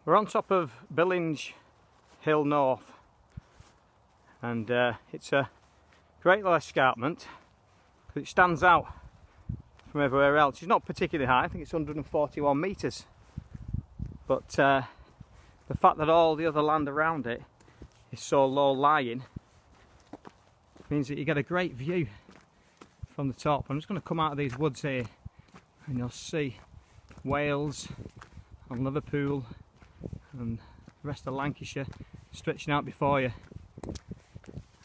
We're on top of Billinge Hill North, and it's a great little escarpment because it stands out from everywhere else. It's not particularly high, I think it's 141 metres, but the fact that all the other land around it is so low lying means that you get a great view from the top. I'm just going to come out of these woods here and you'll see Wales and Liverpool and the rest of Lancashire stretching out before you.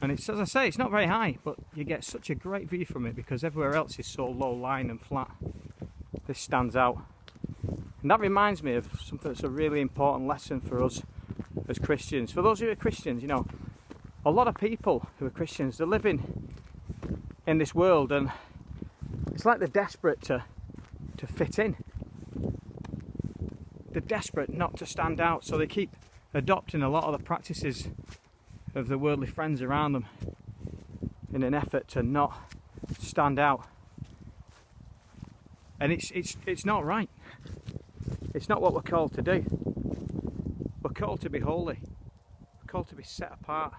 And it's, as I say, it's not very high, but you get such a great view from it because everywhere else is so low lying and flat. This stands out. And that reminds me of something that's a really important lesson for us as Christians. For those who are Christians, you know, a lot of people who are Christians, they're living in this world and it's like they're desperate to fit in. They're desperate not to stand out, so they keep adopting a lot of the practices of the worldly friends around them in an effort to not stand out. And it's not right. It's not what we're called to do. We're called to be holy. We're called to be set apart.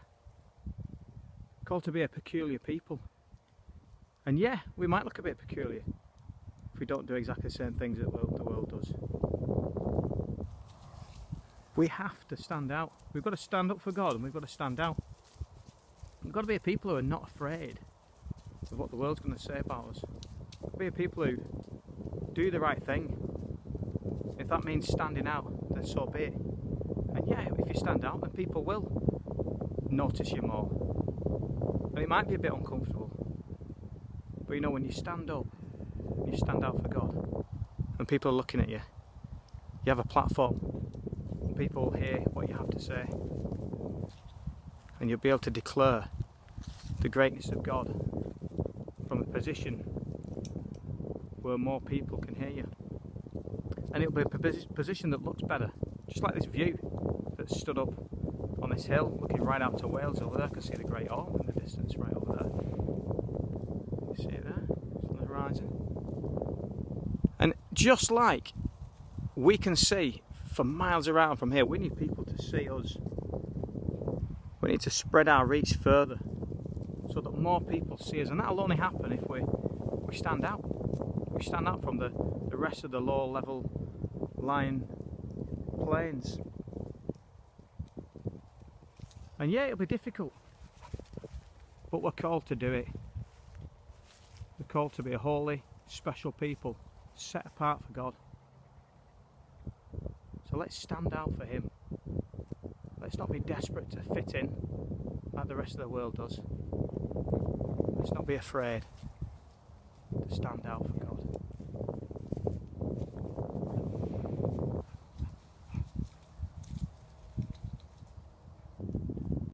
We're called to be a peculiar people. And yeah, we might look a bit peculiar if we don't do exactly the same things that the world does. We have to stand out. We've got to stand up for God and we've got to stand out. We've got to be a people who are not afraid of what the world's going to say about us. We've got to be a people who do the right thing. If that means standing out, then so be it. And yeah, if you stand out, then people will notice you more. And it might be a bit uncomfortable. But you know, when you stand up, you stand out for God, and people are looking at you, you have a platform. People will hear what you have to say, and you'll be able to declare the greatness of God from a position where more people can hear you. And it'll be a position that looks better, just like this view that's stood up on this hill looking right out to Wales over there. I can see the Great Orme in the distance right over there. You see it there? It's on the horizon. And just like we can see for miles around from here, we need people to see us. We need to spread our reach further so that more people see us, and that'll only happen if we stand out. We stand out from the rest of the low level lying plains. And yeah, it'll be difficult, but we're called to do it. We're called to be a holy, special people, set apart for God. So let's stand out for Him. Let's not be desperate to fit in like the rest of the world does. Let's not be afraid to stand out for God.